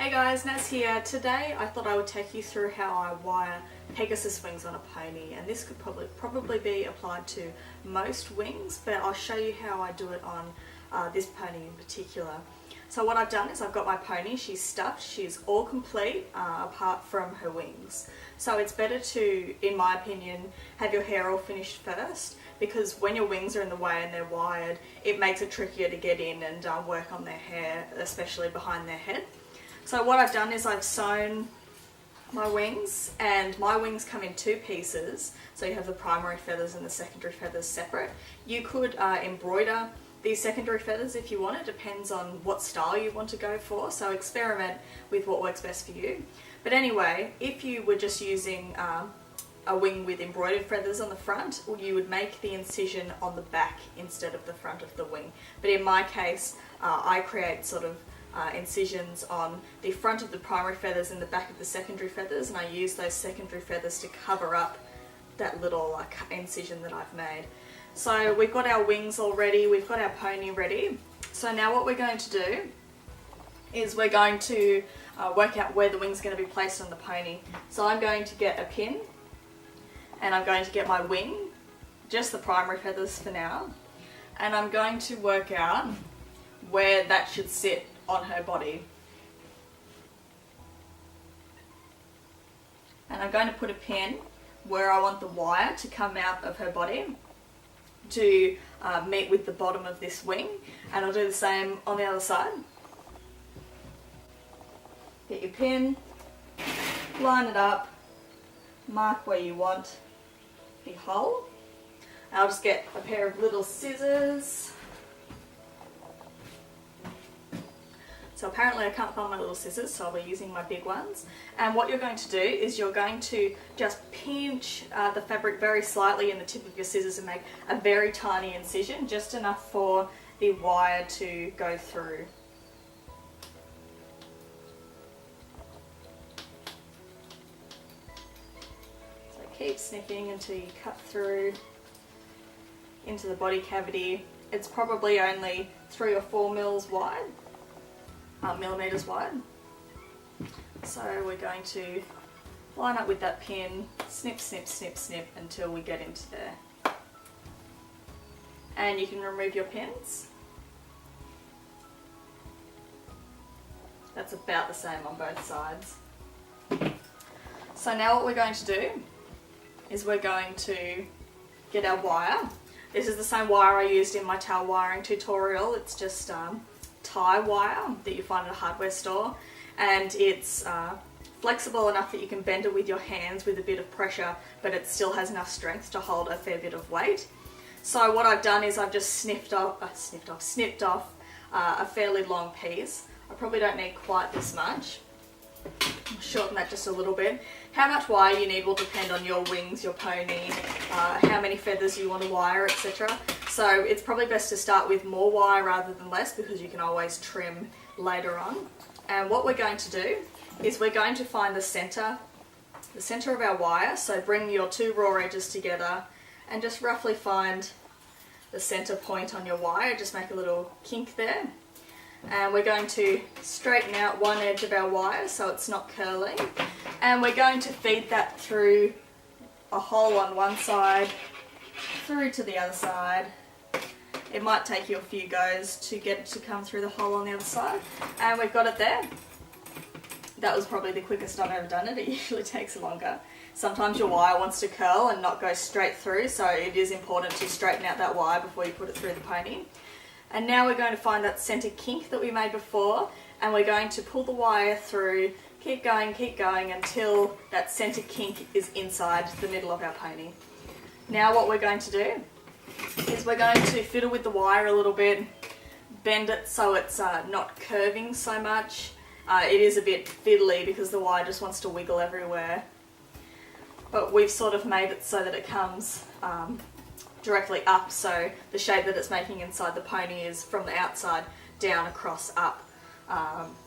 Hey guys, Naz here. Today I thought I would take you through how I wire Pegasus wings on a pony, and this could probably be applied to most wings, but I'll show you how I do it on this pony in particular. So what I've done is I've got my pony, she's stuffed, she's all complete apart from her wings. So it's better to, in my opinion, have your hair all finished first, because when your wings are in the way and they're wired, it makes it trickier to get in and work on their hair, especially behind their head. So what I've done is I've sewn my wings, and my wings come in two pieces, so you have the primary feathers and the secondary feathers separate. You could embroider these secondary feathers if you want. It depends on what style you want to go for, so experiment with what works best for you. But anyway, if you were just using a wing with embroidered feathers on the front, you would make the incision on the back instead of the front of the wing. But in my case, I create sort of incisions on the front of the primary feathers and the back of the secondary feathers, and I use those secondary feathers to cover up that little incision that I've made. So we've got our wings all ready, we've got our pony ready. So now what we're going to do is we're going to work out where the wing's going to be placed on the pony. So I'm going to get a pin, and I'm going to get my wing, just the primary feathers for now, and I'm going to work out where that should sit on her body. And I'm going to put a pin where I want the wire to come out of her body to meet with the bottom of this wing, and I'll do the same on the other side. Get your pin, line it up, mark where you want the hole. I'll just get a pair of little scissors. So apparently I can't find my little scissors, so I'll be using my big ones. And what you're going to do is you're going to just pinch the fabric very slightly in the tip of your scissors and make a very tiny incision, just enough for the wire to go through. So keep snipping until you cut through into the body cavity. It's probably only 3 or 4 millimeters wide. So we're going to line up with that pin, snip, snip, snip, snip until we get into there. And you can remove your pins. That's about the same on both sides. So now what we're going to do is we're going to get our wire. This is the same wire I used in my towel wiring tutorial. It's just tie wire that you find at a hardware store, and it's flexible enough that you can bend it with your hands with a bit of pressure, but it still has enough strength to hold a fair bit of weight. So what I've done is I've just snipped off a fairly long piece. I probably don't need quite this much. I'll shorten that just a little bit. How much wire you need will depend on your wings, your pony, how many feathers you want to wire, etc. So it's probably best to start with more wire rather than less, because you can always trim later on. And what we're going to do is we're going to find the center of our wire. So bring your two raw edges together and just roughly find the center point on your wire. Just make a little kink there. And we're going to straighten out one edge of our wire so it's not curling, and we're going to feed that through a hole on one side through to the other side. It might take you a few goes to get it to come through the hole on the other side, and we've got it there. That was probably the quickest I've ever done it. It usually takes longer. Sometimes your wire wants to curl and not go straight through, so it is important to straighten out that wire before you put it through the pony. And now we're going to find that center kink that we made before, and we're going to pull the wire through, keep going until that center kink is inside the middle of our pony. Now what we're going to do is we're going to fiddle with the wire a little bit, bend it so it's not curving so much. It is a bit fiddly because the wire just wants to wiggle everywhere, but we've sort of made it so that it comes directly up, so the shape that it's making inside the pony is from the outside down, across, up,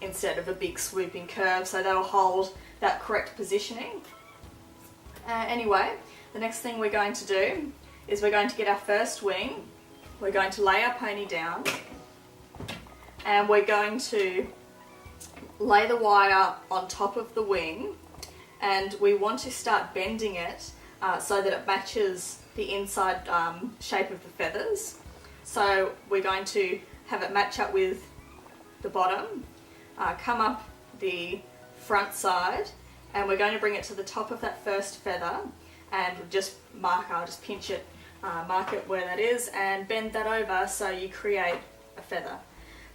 instead of a big swooping curve, so that'll hold that correct positioning. Anyway, the next thing we're going to do is we're going to get our first wing, we're going to lay our pony down, and we're going to lay the wire on top of the wing, and we want to start bending it so that it matches the inside shape of the feathers. So we're going to have it match up with the bottom, come up the front side, and we're going to bring it to the top of that first feather and just I'll just pinch it, mark it where that is, and bend that over so you create a feather.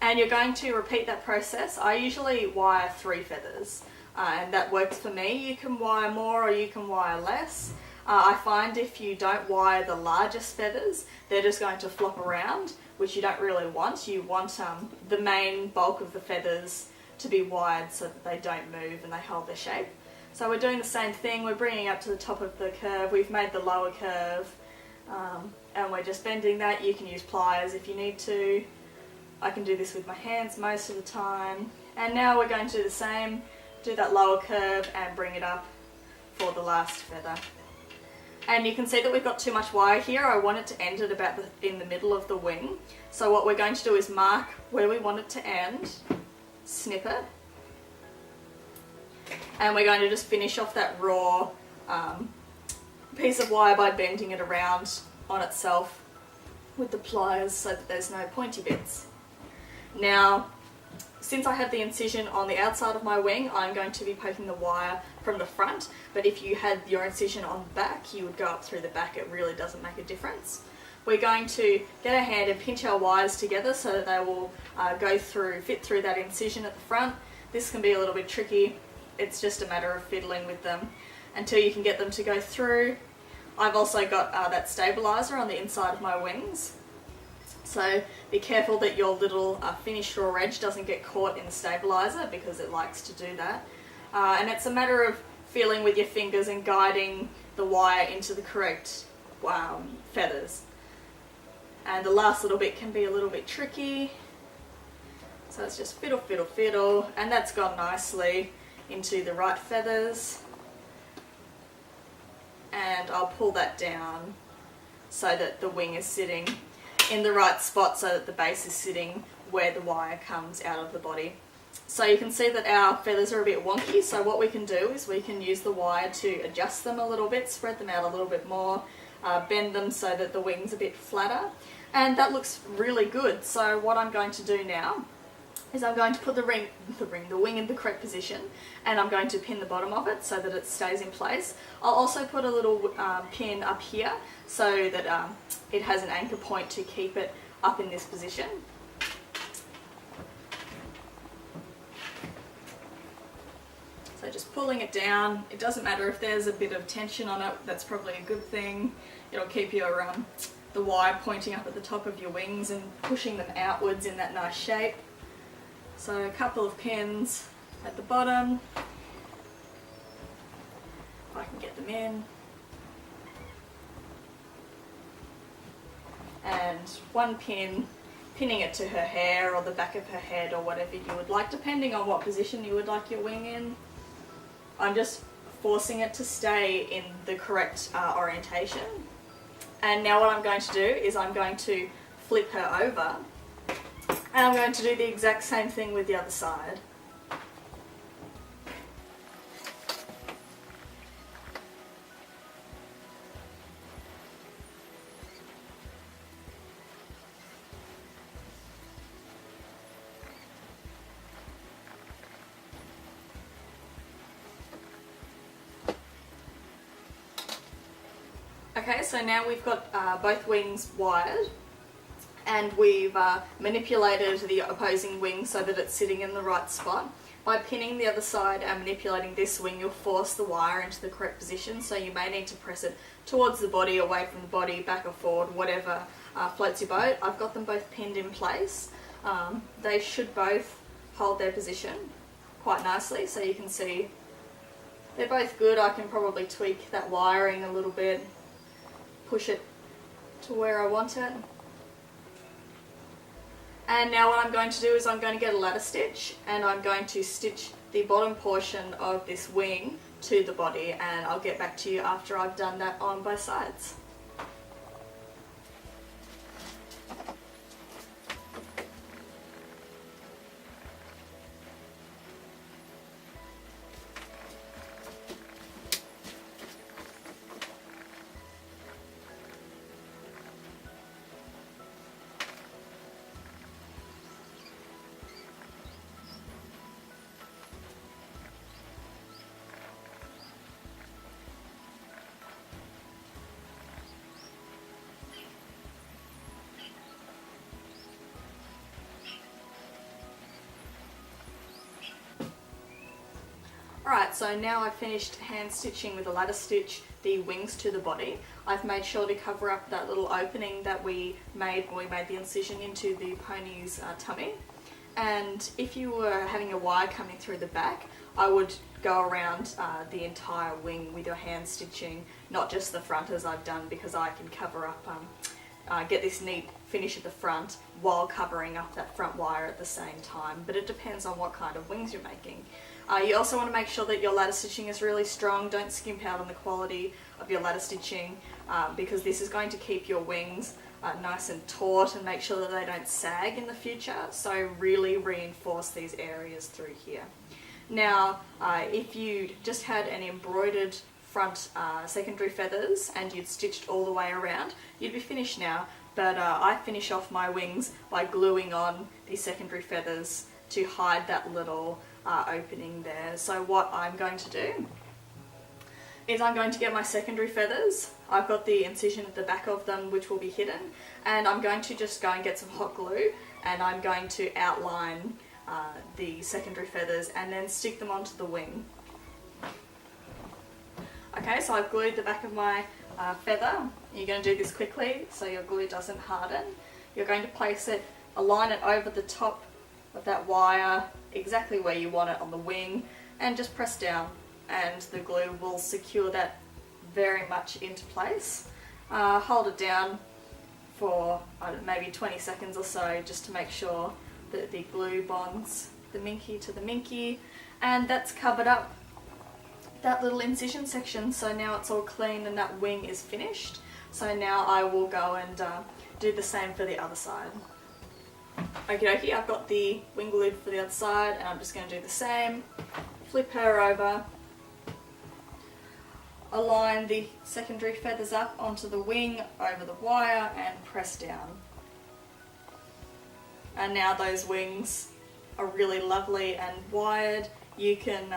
And you're going to repeat that process. I usually wire 3 feathers, and that works for me. You can wire more or you can wire less. I find if you don't wire the largest feathers, they're just going to flop around, which you don't really want. You want the main bulk of the feathers to be wired so that they don't move and they hold their shape. So we're doing the same thing. We're bringing up to the top of the curve. We've made the lower curve, and we're just bending that. You can use pliers if you need to. I can do this with my hands most of the time. And now we're going to do the same, do that lower curve and bring it up for the last feather. And you can see that we've got too much wire here. I want it to end at about in the middle of the wing. So what we're going to do is mark where we want it to end, snip it, and we're going to just finish off that raw piece of wire by bending it around on itself with the pliers so that there's no pointy bits. Now, since I have the incision on the outside of my wing, I'm going to be poking the wire from the front, but if you had your incision on the back, you would go up through the back. It really doesn't make a difference. We're going to get our hand and pinch our wires together so that they will fit through that incision at the front. This can be a little bit tricky. It's just a matter of fiddling with them until you can get them to go through. I've also got that stabilizer on the inside of my wings. So be careful that your little finished raw edge doesn't get caught in the stabilizer because it likes to do that. And it's a matter of feeling with your fingers and guiding the wire into the correct feathers. And the last little bit can be a little bit tricky. So it's just fiddle, fiddle, fiddle, and that's gone nicely into the right feathers. And I'll pull that down so that the wing is sitting in the right spot so that the base is sitting where the wire comes out of the body. So you can see that our feathers are a bit wonky, so what we can do is we can use the wire to adjust them a little bit, spread them out a little bit more, bend them so that the wing's a bit flatter, and that looks really good. So what I'm going to do now is I'm going to put the wing in the correct position, and I'm going to pin the bottom of it so that it stays in place. I'll also put a little pin up here so that it has an anchor point to keep it up in this position. So just pulling it down. It doesn't matter if there's a bit of tension on it, that's probably a good thing. It'll keep your the wire pointing up at the top of your wings and pushing them outwards in that nice shape. So a couple of pins at the bottom, if I can get them in, and one pin, pinning it to her hair or the back of her head or whatever you would like, depending on what position you would like your wing in. I'm just forcing it to stay in the correct orientation. And now what I'm going to do is I'm going to flip her over, and I'm going to do the exact same thing with the other side. Okay, so now we've got both wings wired, and we've manipulated the opposing wing so that it's sitting in the right spot. By pinning the other side and manipulating this wing, you'll force the wire into the correct position, so you may need to press it towards the body, away from the body, back or forward, whatever floats your boat. I've got them both pinned in place. They should both hold their position quite nicely, so you can see they're both good. I can probably tweak that wiring a little bit, push it to where I want it. And now what I'm going to do is I'm going to get a ladder stitch, and I'm going to stitch the bottom portion of this wing to the body, and I'll get back to you after I've done that on both sides. Alright, so now I've finished hand stitching with a ladder stitch the wings to the body. I've made sure to cover up that little opening that we made when we made the incision into the pony's tummy. And if you were having a wire coming through the back, I would go around the entire wing with your hand stitching, not just the front as I've done, because I can cover up, get this neat finish at the front while covering up that front wire at the same time. But it depends on what kind of wings you're making. You also want to make sure that your ladder stitching is really strong. Don't skimp out on the quality of your ladder stitching because this is going to keep your wings nice and taut and make sure that they don't sag in the future. So really reinforce these areas through here. Now, if you just had an embroidered front secondary feathers and you'd stitched all the way around, you'd be finished now. But I finish off my wings by gluing on the secondary feathers to hide that little opening there. So what I'm going to do is I'm going to get my secondary feathers. I've got the incision at the back of them which will be hidden, and I'm going to just go and get some hot glue and I'm going to outline the secondary feathers and then stick them onto the wing. Okay, so I've glued the back of my feather. You're going to do this quickly so your glue doesn't harden. You're going to place it, align it over the top of that wire exactly where you want it on the wing, and just press down and the glue will secure that very much into place. Hold it down for maybe 20 seconds or so just to make sure that the glue bonds the minky to the minky, and that's covered up that little incision section. So now it's all clean and that wing is finished. So now I will go and do the same for the other side. Okie dokie, I've got the wing glued for the other side and I'm just going to do the same. Flip her over, align the secondary feathers up onto the wing over the wire and press down. And now those wings are really lovely and wired. You can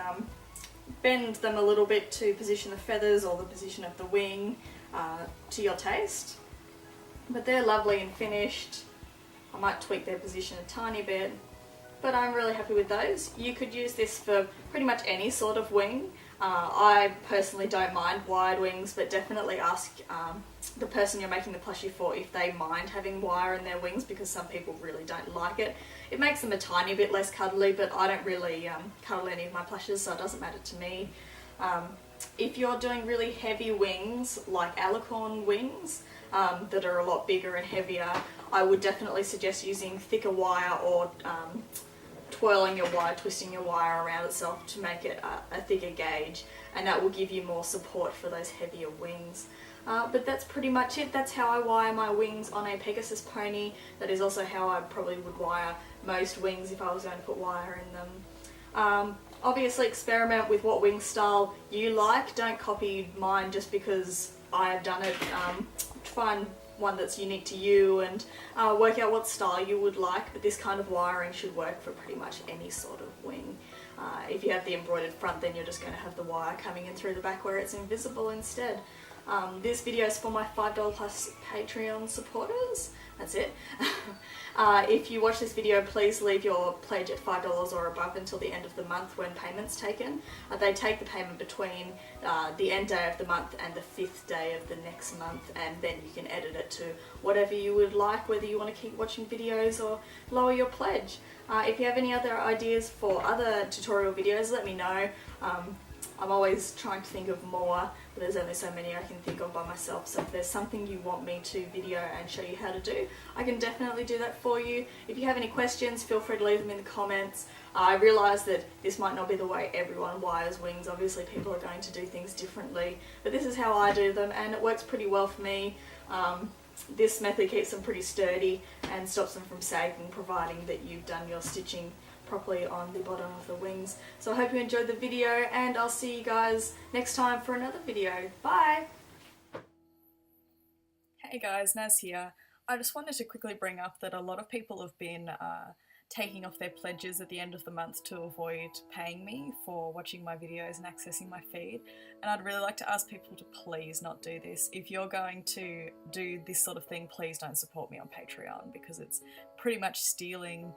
bend them a little bit to position the feathers or the position of the wing to your taste. But they're lovely and finished. I might tweak their position a tiny bit, but I'm really happy with those. You could use this for pretty much any sort of wing. I personally don't mind wide wings, but definitely ask the person you're making the plushie for if they mind having wire in their wings, because some people really don't like it. It makes them a tiny bit less cuddly, but I don't really cuddle any of my plushes, so it doesn't matter to me. If you're doing really heavy wings, like alicorn wings, that are a lot bigger and heavier, I would definitely suggest using thicker wire or twirling your wire, twisting your wire around itself to make it a thicker gauge, and that will give you more support for those heavier wings. But that's pretty much it. That's how I wire my wings on a Pegasus pony. That is also how I probably would wire most wings if I was going to put wire in them. Obviously experiment with what wing style you like. Don't copy mine just because I have done it. Find one that's unique to you and work out what style you would like, but this kind of wiring should work for pretty much any sort of wing. If you have the embroidered front, then you're just going to have the wire coming in through the back where it's invisible instead. This video is for my $5 plus Patreon supporters. That's it. If you watch this video, please leave your pledge at $5 or above until the end of the month when payment's taken. They take the payment between the end day of the month and the 5th day of the next month, and then you can edit it to whatever you would like, whether you want to keep watching videos or lower your pledge. If you have any other ideas for other tutorial videos, let me know. I'm always trying to think of more, but there's only so many I can think of by myself, so if there's something you want me to video and show you how to do, I can definitely do that for you. If you have any questions, feel free to leave them in the comments. I realise that this might not be the way everyone wires wings. Obviously people are going to do things differently, but this is how I do them and it works pretty well for me. This method keeps them pretty sturdy and stops them from sagging, providing that you've done your stitching properly on the bottom of the wings. So I hope you enjoyed the video, and I'll see you guys next time for another video. Bye! Hey guys, Naz here. I just wanted to quickly bring up that a lot of people have been taking off their pledges at the end of the month to avoid paying me for watching my videos and accessing my feed, and I'd really like to ask people to please not do this. If you're going to do this sort of thing, please don't support me on Patreon, because it's pretty much stealing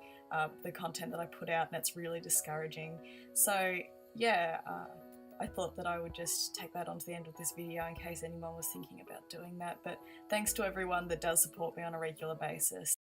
the content that I put out and it's really discouraging. So yeah, I thought that I would just take that onto the end of this video in case anyone was thinking about doing that. But thanks to everyone that does support me on a regular basis.